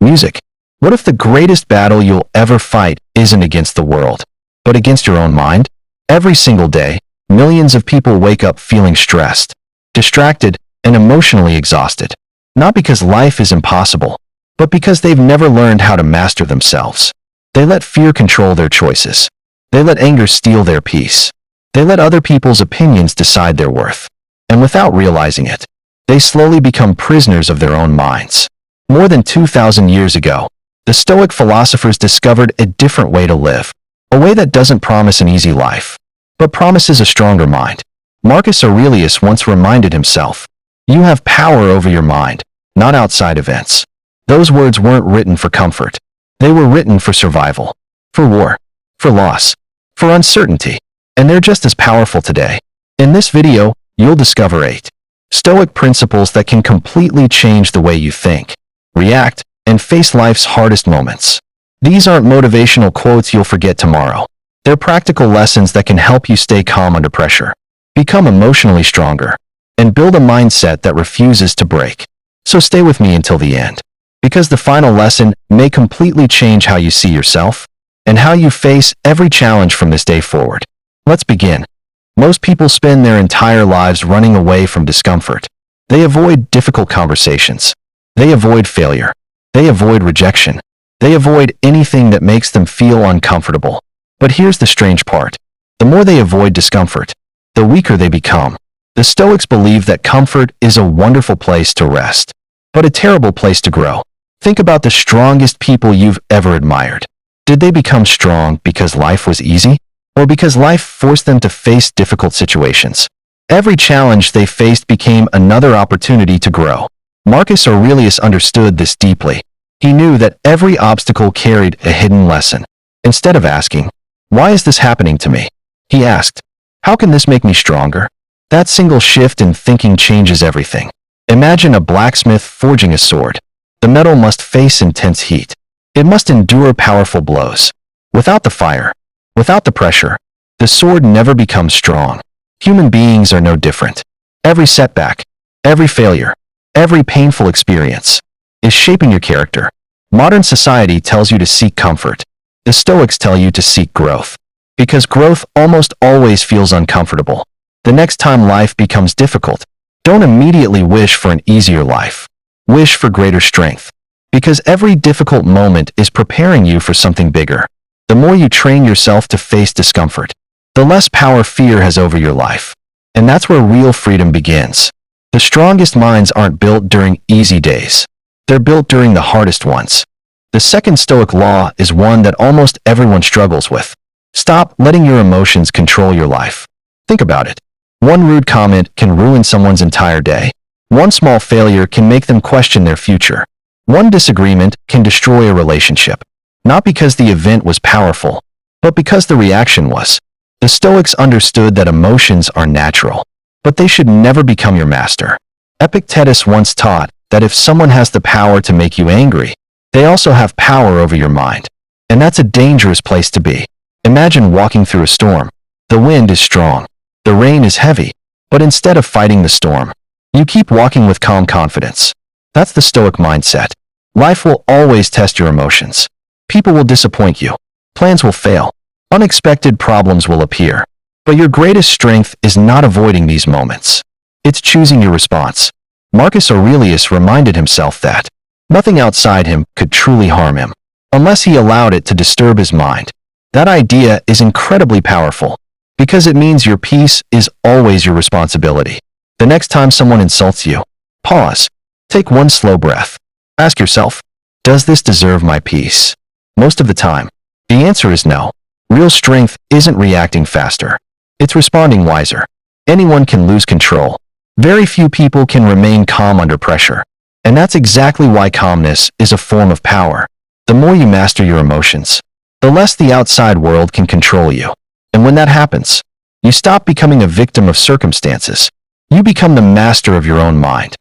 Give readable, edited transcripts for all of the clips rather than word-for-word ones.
Music. What if the greatest battle you'll ever fight isn't against the world, but against your own mind? Every single day, millions of people wake up feeling stressed, distracted, and emotionally exhausted. Not because life is impossible, but because they've never learned how to master themselves. They let fear control their choices. They let anger steal their peace. They let other people's opinions decide their worth. And without realizing it, they slowly become prisoners of their own minds. More than 2,000 years ago, the Stoic philosophers discovered a different way to live, a way that doesn't promise an easy life, but promises a stronger mind. Marcus Aurelius once reminded himself, "You have power over your mind, not outside events." Those words weren't written for comfort. They were written for survival, for war, for loss, for uncertainty, and they're just as powerful today. In this video, you'll discover 8 Stoic principles that can completely change the way you think, react, and face life's hardest moments. These aren't motivational quotes you'll forget tomorrow. They're practical lessons that can help you stay calm under pressure, become emotionally stronger, and build a mindset that refuses to break. So stay with me until the end, because the final lesson may completely change how you see yourself and how you face every challenge from this day forward. Let's begin. Most people spend their entire lives running away from discomfort. They avoid difficult conversations. They avoid failure. They avoid rejection. They avoid anything that makes them feel uncomfortable. But here's the strange part. The more they avoid discomfort, the weaker they become. The Stoics believe that comfort is a wonderful place to rest, but a terrible place to grow. Think about the strongest people you've ever admired. Did they become strong because life was easy, or because life forced them to face difficult situations? Every challenge they faced became another opportunity to grow. Marcus Aurelius understood this deeply. He knew that every obstacle carried a hidden lesson. Instead of asking, "Why is this happening to me?" he asked, "How can this make me stronger?" That single shift in thinking changes everything. Imagine a blacksmith forging a sword. The metal must face intense heat. It must endure powerful blows. Without the fire, without the pressure, the sword never becomes strong. Human beings are no different. Every setback, every failure, every painful experience is shaping your character. Modern society tells you to seek comfort. The Stoics tell you to seek growth, because growth almost always feels uncomfortable. The next time life becomes difficult, don't immediately wish for an easier life. Wish for greater strength, because every difficult moment is preparing you for something bigger. The more you train yourself to face discomfort, the less power fear has over your life. And that's where real freedom begins. The strongest minds aren't built during easy days. They're built during the hardest ones. The second Stoic law is one that almost everyone struggles with. Stop letting your emotions control your life. Think about it. One rude comment can ruin someone's entire day. One small failure can make them question their future. One disagreement can destroy a relationship. Not because the event was powerful, but because the reaction was. The Stoics understood that emotions are natural, but they should never become your master. Epictetus once taught that if someone has the power to make you angry, they also have power over your mind. And that's a dangerous place to be. Imagine walking through a storm. The wind is strong. The rain is heavy. But instead of fighting the storm, you keep walking with calm confidence. That's the Stoic mindset. Life will always test your emotions. People will disappoint you. Plans will fail. Unexpected problems will appear. But your greatest strength is not avoiding these moments. It's choosing your response. Marcus Aurelius reminded himself that nothing outside him could truly harm him, unless he allowed it to disturb his mind. That idea is incredibly powerful, because it means your peace is always your responsibility. The next time someone insults you, pause. Take one slow breath. Ask yourself, does this deserve my peace? Most of the time, the answer is no. Real strength isn't reacting faster. It's responding wiser. Anyone can lose control. Very few people can remain calm under pressure. And that's exactly why calmness is a form of power. The more you master your emotions, the less the outside world can control you. And when that happens, you stop becoming a victim of circumstances. You become the master of your own mind.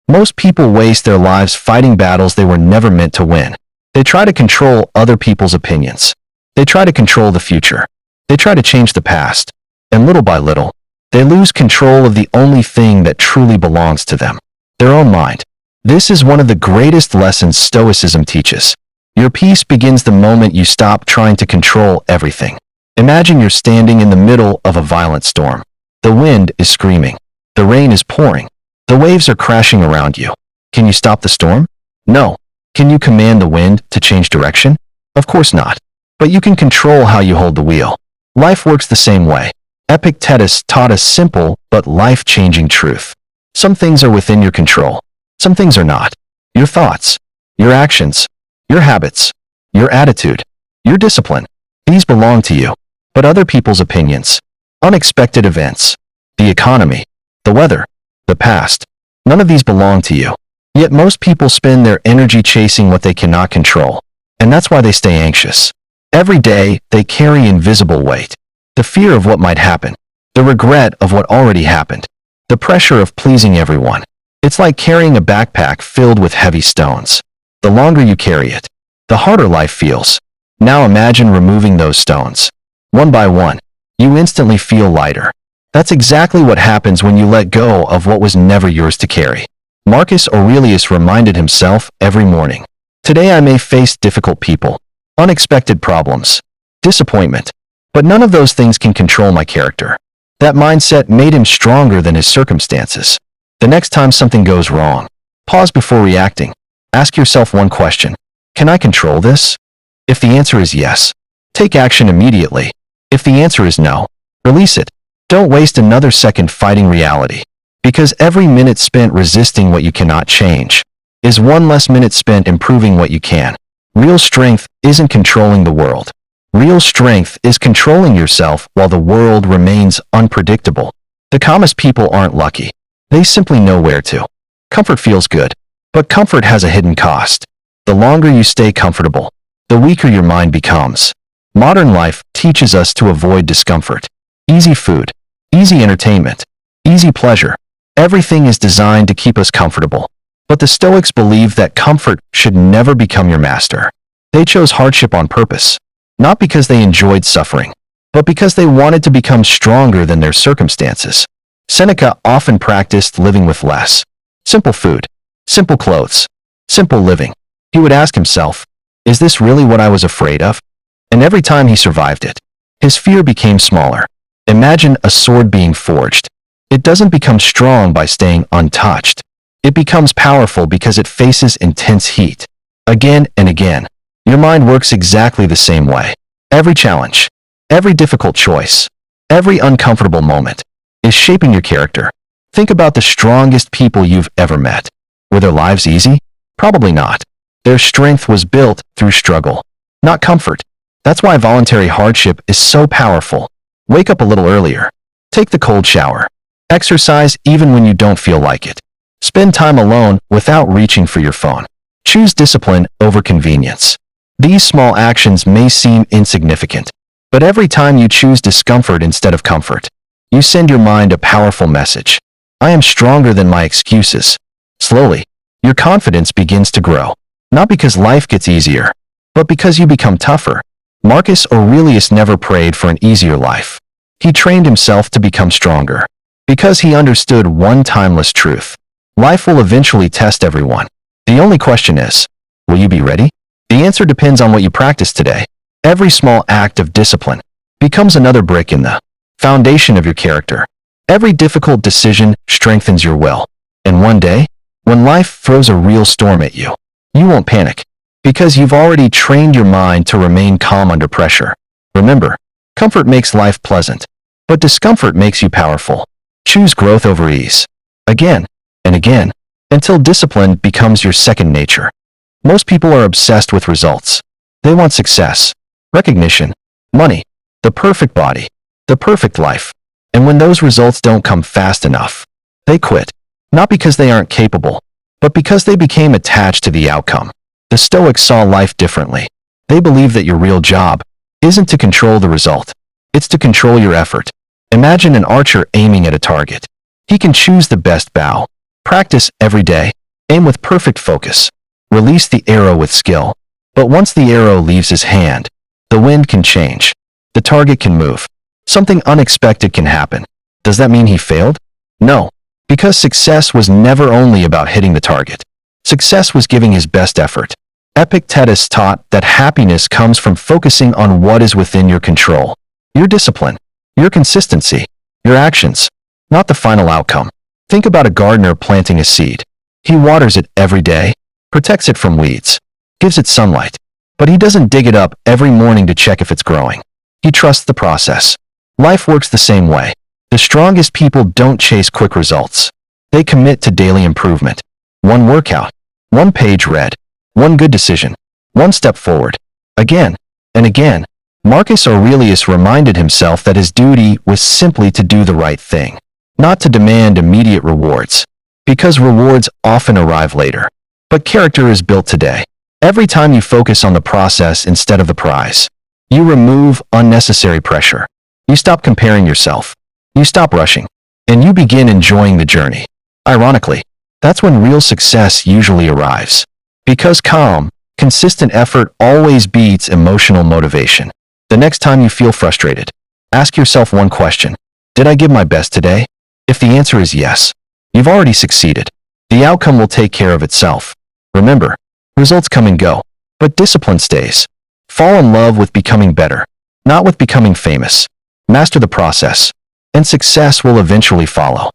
Most people waste their lives fighting battles they were never meant to win. They try to control other people's opinions. They try to control the future. They try to change the past. And little by little, they lose control of the only thing that truly belongs to them, their own mind. This is one of the greatest lessons Stoicism teaches. Your peace begins the moment you stop trying to control everything. Imagine you're standing in the middle of a violent storm. The wind is screaming. The rain is pouring. The waves are crashing around you. Can you stop the storm? No. Can you command the wind to change direction? Of course not. But you can control how you hold the wheel. Life works the same way. Epictetus taught a simple but life-changing truth. Some things are within your control. Some things are not. Your thoughts, your actions, your habits, your attitude, your discipline. These belong to you. But other people's opinions, unexpected events, the economy, the weather, the past, none of these belong to you. Yet most people spend their energy chasing what they cannot control. And that's why they stay anxious. Every day, they carry invisible weight. The fear of what might happen. The regret of what already happened. The pressure of pleasing everyone. It's like carrying a backpack filled with heavy stones. The longer you carry it, the harder life feels. Now imagine removing those stones. One by one, you instantly feel lighter. That's exactly what happens when you let go of what was never yours to carry. Marcus Aurelius reminded himself every morning. Today I may face difficult people, unexpected problems, disappointment, but none of those things can control my character. That mindset made him stronger than his circumstances. The next time something goes wrong, pause before reacting. Ask yourself one question. Can I control this? If the answer is yes, take action immediately. If the answer is no, release it. Don't waste another second fighting reality. Because every minute spent resisting what you cannot change is one less minute spent improving what you can. Real strength isn't controlling the world. Real strength is controlling yourself while the world remains unpredictable. The calmest people aren't lucky. They simply know where to. Comfort feels good, but comfort has a hidden cost. The longer you stay comfortable, the weaker your mind becomes. Modern life teaches us to avoid discomfort. Easy food, easy entertainment, easy pleasure. Everything is designed to keep us comfortable. But the Stoics believe that comfort should never become your master. They chose hardship on purpose, not because they enjoyed suffering, but because they wanted to become stronger than their circumstances. Seneca often practiced living with less. Simple food, simple clothes, simple living. He would ask himself, is this really what I was afraid of? And every time he survived it, his fear became smaller. Imagine a sword being forged. It doesn't become strong by staying untouched. It becomes powerful because it faces intense heat. Again and again, your mind works exactly the same way. Every challenge, every difficult choice, every uncomfortable moment is shaping your character. Think about the strongest people you've ever met. Were their lives easy? Probably not. Their strength was built through struggle, not comfort. That's why voluntary hardship is so powerful. Wake up a little earlier. Take the cold shower. Exercise even when you don't feel like it. Spend time alone without reaching for your phone. Choose discipline over convenience. These small actions may seem insignificant, but every time you choose discomfort instead of comfort, you send your mind a powerful message. I am stronger than my excuses. Slowly, your confidence begins to grow, not because life gets easier, but because you become tougher. Marcus Aurelius never prayed for an easier life. He trained himself to become stronger, because he understood one timeless truth. Life will eventually test everyone. The only question is, will you be ready? The answer depends on what you practice today. Every small act of discipline becomes another brick in the foundation of your character. Every difficult decision strengthens your will. And one day, when life throws a real storm at you, you won't panic, because you've already trained your mind to remain calm under pressure. Remember, comfort makes life pleasant, but discomfort makes you powerful. Choose growth over ease. Again and again, until discipline becomes your second nature. Most people are obsessed with results. They want success, recognition, money, the perfect body, the perfect life. And when those results don't come fast enough, they quit. Not because they aren't capable, but because they became attached to the outcome. The Stoics saw life differently. They believed that your real job isn't to control the result. It's to control your effort. Imagine an archer aiming at a target. He can choose the best bow. Practice every day. Aim with perfect focus. Release the arrow with skill. But once the arrow leaves his hand, the wind can change. The target can move. Something unexpected can happen. Does that mean he failed? No, because success was never only about hitting the target. Success was giving his best effort. Epictetus taught that happiness comes from focusing on what is within your control. Your discipline, your consistency, your actions, not the final outcome. Think about a gardener planting a seed. He waters it every day, protects it from weeds, gives it sunlight, but he doesn't dig it up every morning to check if it's growing. He trusts the process. Life works the same way. The strongest people don't chase quick results. They commit to daily improvement. One workout, one page read, one good decision, one step forward. Again and again, Marcus Aurelius reminded himself that his duty was simply to do the right thing, not to demand immediate rewards, because rewards often arrive later. But character is built today. Every time you focus on the process instead of the prize, you remove unnecessary pressure. You stop comparing yourself. You stop rushing, and you begin enjoying the journey. Ironically, that's when real success usually arrives. Because calm, consistent effort always beats emotional motivation. The next time you feel frustrated, ask yourself one question. Did I give my best today? If the answer is yes, you've already succeeded. The outcome will take care of itself. Remember, results come and go, but discipline stays. Fall in love with becoming better, not with becoming famous. Master the process, and success will eventually follow.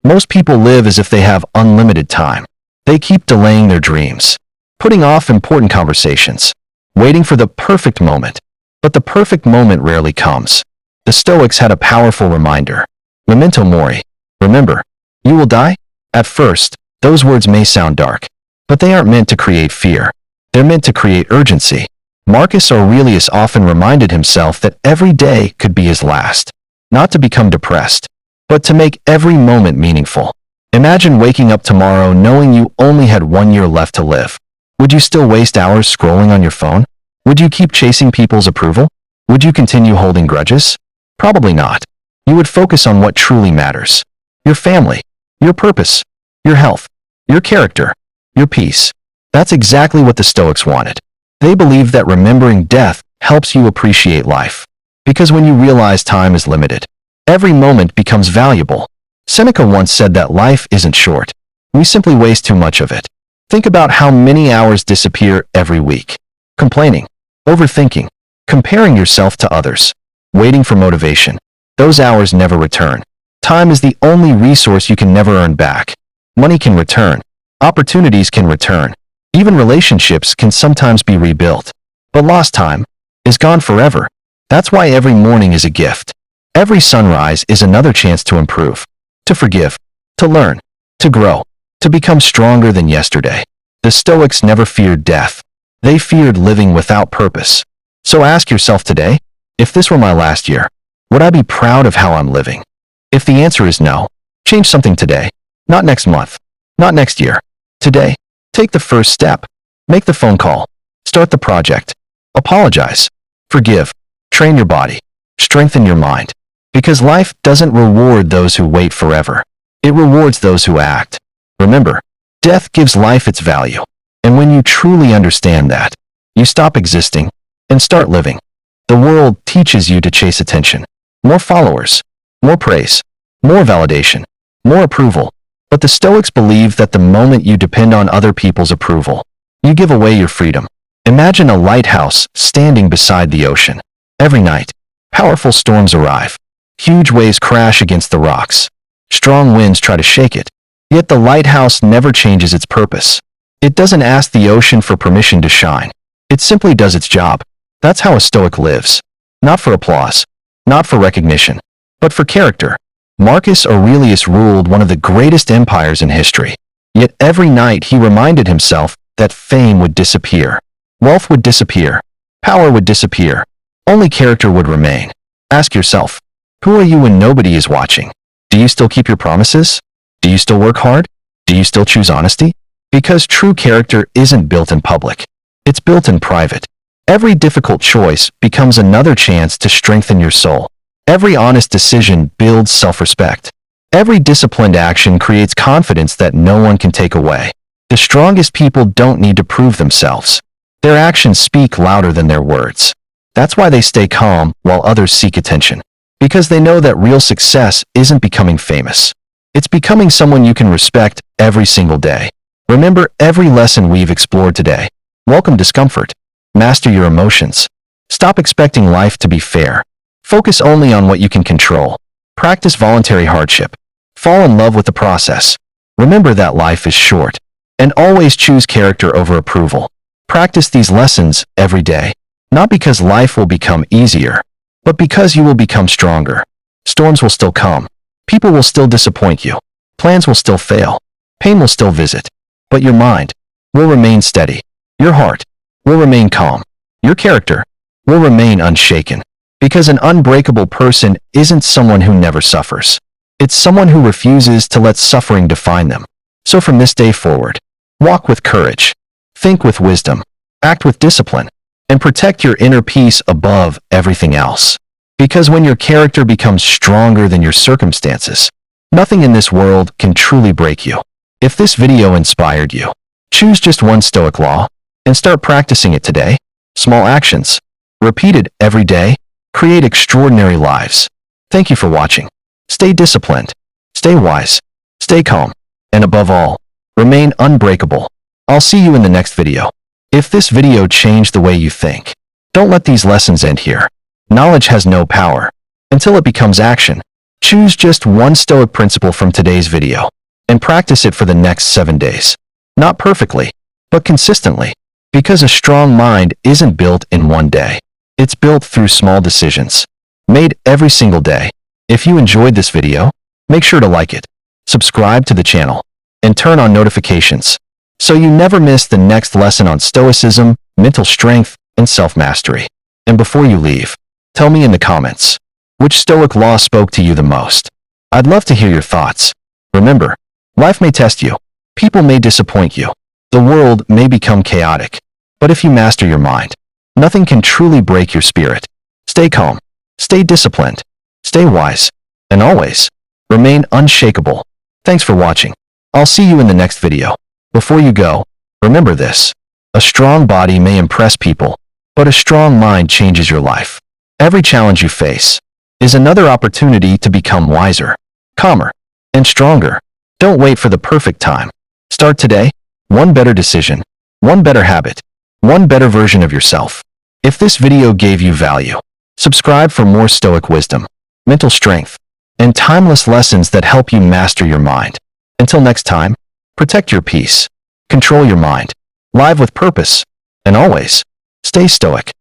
Most people live as if they have unlimited time. They keep delaying their dreams, putting off important conversations, waiting for the perfect moment. But the perfect moment rarely comes. The Stoics had a powerful reminder. Memento mori. Remember, you will die? At first, those words may sound dark, but they aren't meant to create fear. They're meant to create urgency. Marcus Aurelius often reminded himself that every day could be his last. Not to become depressed, but to make every moment meaningful. Imagine waking up tomorrow knowing you only had 1 year left to live. Would you still waste hours scrolling on your phone? Would you keep chasing people's approval? Would you continue holding grudges? Probably not. You would focus on what truly matters. Your family, your purpose, your health, your character, your peace. That's exactly what the Stoics wanted. They believed that remembering death helps you appreciate life. Because when you realize time is limited, every moment becomes valuable. Seneca once said that life isn't short. We simply waste too much of it. Think about how many hours disappear every week. Complaining, overthinking, comparing yourself to others, waiting for motivation. Those hours never return. Time is the only resource you can never earn back. Money can return. Opportunities can return. Even relationships can sometimes be rebuilt. But lost time is gone forever. That's why every morning is a gift. Every sunrise is another chance to improve, to forgive, to learn, to grow, to become stronger than yesterday. The Stoics never feared death. They feared living without purpose. So ask yourself today, if this were my last year, would I be proud of how I'm living? If the answer is no, change something today. Not next month. Not next year. Today. Take the first step. Make the phone call. Start the project. Apologize. Forgive. Train your body. Strengthen your mind. Because life doesn't reward those who wait forever. It rewards those who act. Remember, death gives life its value. And when you truly understand that, you stop existing and start living. The world teaches you to chase attention. More followers. More praise. More validation. More approval. But the Stoics believe that the moment you depend on other people's approval, you give away your freedom. Imagine a lighthouse standing beside the ocean. Every night, powerful storms arrive. Huge waves crash against the rocks. Strong winds try to shake it. Yet the lighthouse never changes its purpose. It doesn't ask the ocean for permission to shine. It simply does its job. That's how a Stoic lives. Not for applause, not for recognition, but for character. Marcus Aurelius ruled one of the greatest empires in history. Yet every night he reminded himself that fame would disappear. Wealth would disappear. Power would disappear. Only character would remain. Ask yourself, who are you when nobody is watching? Do you still keep your promises? Do you still work hard? Do you still choose honesty? Because true character isn't built in public. It's built in private. Every difficult choice becomes another chance to strengthen your soul. Every honest decision builds self-respect. Every disciplined action creates confidence that no one can take away. The strongest people don't need to prove themselves. Their actions speak louder than their words. That's why they stay calm while others seek attention. Because they know that real success isn't becoming famous. It's becoming someone you can respect every single day. Remember every lesson we've explored today. Welcome discomfort. Master your emotions. Stop expecting life to be fair. Focus only on what you can control. Practice voluntary hardship. Fall in love with the process. Remember that life is short. And always choose character over approval. Practice these lessons every day. Not because life will become easier, but because you will become stronger. Storms will still come. People will still disappoint you. Plans will still fail. Pain will still visit. But your mind will remain steady. Your heart will remain calm. Your character will remain unshaken. Because an unbreakable person isn't someone who never suffers. It's someone who refuses to let suffering define them. So from this day forward, walk with courage, think with wisdom, act with discipline, and protect your inner peace above everything else. Because when your character becomes stronger than your circumstances, nothing in this world can truly break you. If this video inspired you, choose just one Stoic law and start practicing it today. Small actions, repeated every day, create extraordinary lives. Thank you for watching. Stay disciplined, stay wise, stay calm, and above all, remain unbreakable. I'll see you in the next video. If this video changed the way you think, don't let these lessons end here. Knowledge has no power until it becomes action. Choose just one Stoic principle from today's video and practice it for the next 7 days. Not perfectly, but consistently. Because a strong mind isn't built in one day. It's built through small decisions, made every single day. If you enjoyed this video, make sure to like it, subscribe to the channel, and turn on notifications so you never miss the next lesson on Stoicism, mental strength, and self-mastery. And before you leave, tell me in the comments, which Stoic law spoke to you the most? I'd love to hear your thoughts. Remember, life may test you, people may disappoint you, the world may become chaotic, but if you master your mind, nothing can truly break your spirit. Stay calm, stay disciplined, stay wise, and always remain unshakable. Thanks for watching. I'll see you in the next video. Before you go, remember this. A strong body may impress people, but a strong mind changes your life. Every challenge you face is another opportunity to become wiser, calmer, and stronger. Don't wait for the perfect time. Start today. One better decision, one better habit, one better version of yourself. If this video gave you value, subscribe for more Stoic wisdom, mental strength, and timeless lessons that help you master your mind. Until next time, protect your peace, control your mind, live with purpose, and always stay Stoic.